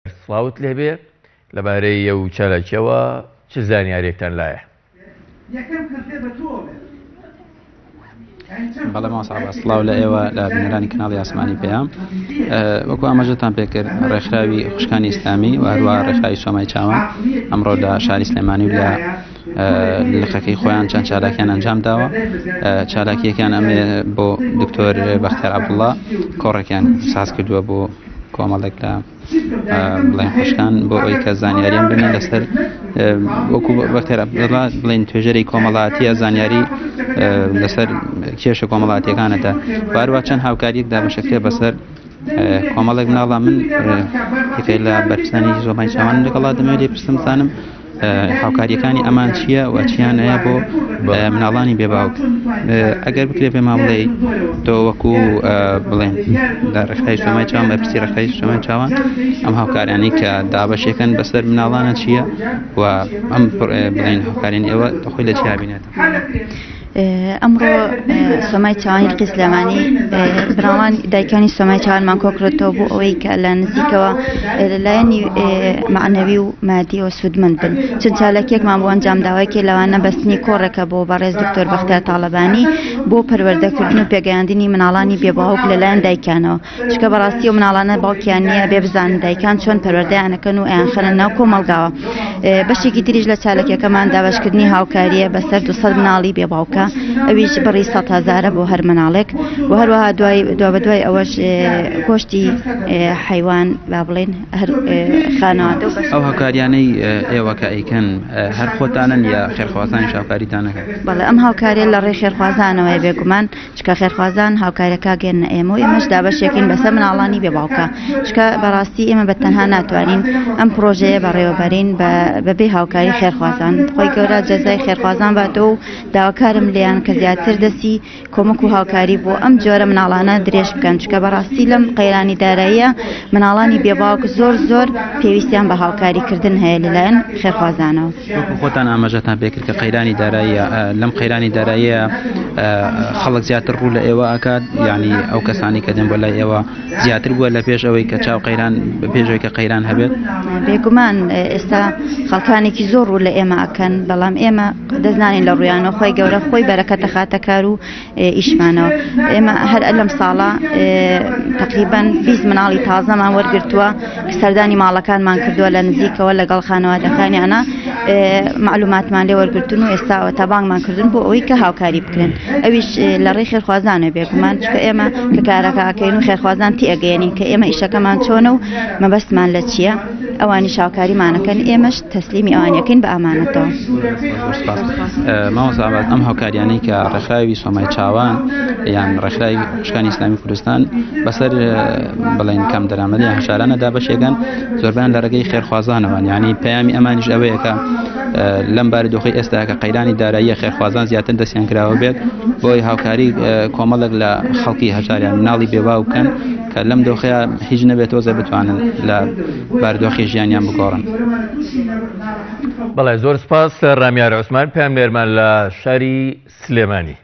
سڵاوت لێبێ لەبارەی ئەو چالاکیەوە چ زانیاریەکتان لایە؟ بەڵێ ماسەڵ سڵاو لە ئێوە لە بنەرانی کاناڵی ئاسمانی پێیام وەکو ئاماژەتان پێکرد ڕێکخراوی خوشکانی ئیسلامی و هەروە ڕێکخراوی سۆمای چاوان ئەمڕۆ لە شاری سلێمانی و لە لقەکەی خۆیان چەند چالاکیان ئەنجام داوە. چالاکیەکان ئەمێ بۆ دکتۆر بەختیار عەبدوڵڵا کۆڕێکیان ساز کردووە بۆ کۆمەڵێک لە بڵێن خوشکان بۆ ئەوەی کە زانیاریان بنێن لەسەر وەکو بەختیار عەبدوڵڵا بڵێن توێژەری کۆمەڵایەتیە زانیاری لەسەر کێشە کۆمەڵایەتیەکانەدا هەروە چەند هاوکاریەک دابەشەکرێ بەسەر کۆمەڵێک مناڵە. من یەکێ لە بەرپرسانی زۆمای چاوان لەگەڵا دەمەوێت پرسم زانم هاوکاریەکانی ئەمان چییە و چیان هەیە بۆ مناڵانی بێباوک. ئەگەر بکرێ پێمان بڵێ تۆ وەکو بڵێن لە ڕێکخراوی سۆمای چاوان بەرپرسی ڕێکخراوی سۆمای چاوان ئەم هاوکاریانی کە دابەشێکن بەسەر مناڵانە چییە و ئەم بڵێن هاوکاریان ئێوە خۆی لە چیا بینێتەوە؟ ئەمڕۆ سۆمای چاوانی ڕقی سلێمانی بناڵان دایکانی سۆمای چاوانمان کۆکرێتەوە بۆ ئەوەی کە لە نزیکەوە لەلایەنی معنەوی و مادیەوە سوودمەند بن. چەند چالاکیەکمان بۆ ئەنجام داوایەکێ لەوانە بەستنی کۆڕێکە بۆ بەڕێز دکتۆر بەختیار تاڵەبانی بۆ پەروەردەکردن و پێگەیاندنی مناڵانی بێباوک لەلایەن دایکانەوە. چکە بەڕاستی و مناڵانە باوکیان نییە بێ بزانن دایکان چۆن پەروەردەیانەکەن و ئەیان خەنە ناو کۆمەڵگاوە. بەشێکی تریش لە چالاکیەکەمان دابەشکردنی هاوکاریە بەسەر 200 مناڵی بێباوکە ئەویش بڕی 100,000 بۆ هەر مناڵێک و هەروەها دوا بەدوای ئەوەش گۆشتی حیوان با بڵێن هەر خانەوادە. ئەو هاوکاریانەی ئێوە کە ئەیکەن هەر خۆتانن یا خێرخوازانی هاوکاریتانەکەن؟ بەڵێ ئەم هاوکاریە لە ڕێی خێرخوازانەوەی بێگومان چکە خێرخوازان هاوکاریەکە گەێنە ئێمە و ئێمەش دابەشێکین بەسەر مناڵانی بێباوکە. چکە بەڕاستی ئێمە بەتەنها ناتوانین ئەم پرۆژەیە بەڕێوەبەرین بەبێ هاوکاری خێرخوازان. خۆی گەورە جەزای خێرخوازان باتەوە و داواکارم لیان کە زیاتر دەستی کۆمەک و هاوکاری بۆ ئەم جۆرە مناڵانە درێژ بکەن. چکە بەڕاستی لەم قەیرانی داراییە مناڵانی بێباوک زۆر پێویستیان بە هاوکاریکردن هەیە لەلایەن خێرخوازانەوە. خۆتان ئاماژەتان پێکرد کە قەیرانی داراییە لەم قەیرانی داراییە خەڵک زیاتر ڕوو لە ئێوە ئاکات، یعنی ئەو کەسانی کە دێن بۆ لای ئێوە زیاتر بووە لە پێش ئەوەی کە چاو قەیران پێشەوەی کە قەیران هەبێت؟ بێگومان ئێستا خەڵکانێکی زۆر ڕوو لە ئێمە ئەکەن، بەڵام ئێمە دەزانین لە ڕویانەوە خۆی گەورە خۆی بەرەکەتە خاتە کار و ئیشمانەوە. ئێمە هەر لەم ساڵە تقریباً 20 مناڵی تازەمان وەرگرتووە کە سەردانی ماڵەکانمان کردووە لە نزیکەوە لەگەڵ خانەوادەکانیانە معلوماتمان لێ وەرگرتون و ئێستا تابانگمان کردن بۆ ئەوەی کە هاوکاری بکرێن. ئەویش لە ڕێی خێرخوازانە بێگومان چکە ئێمە کە کارەکەکەین و خێرخوازان تێگەێنین کە ئێمە ئیشەکەمان چۆنە و مەبەستمان لە چییە، ئەوانی هاوکاریمانەکەن ئێمەش تەسلیمی ئەوانیەکەین بە ئامانەتەوە. ماوەسا ئەم هاوکاریانەی کە ڕێکخراوی سۆمای چاوان یان ڕێکخراوی خوشکانی ئیسلامی کوردستان بەسەر بڵێن کەم دەرامەدی هەشارانە دابەشێکن زۆربیان لە ڕێگەی خێرخوازانەوەن. یعنی پەیامی ئەمانیش ئەوەیە کە لەم بارودۆخی ئێستا کە قەیرانی داراییە خێرخوازان زیاتر دەستیان کراوە بێت بۆی هاوکاری کۆمەڵێک لە خەڵکی هەژاریان مناڵی بێباو بکەن کە لەم دۆخەیە هیچ نەبێت تۆزە بتوانن لە بارودۆخی ژیانیان بگۆڕن. بەڵێ زۆر سپاس ڕامیار عوسمان پێم لێرمان لە شاری سلێمانی.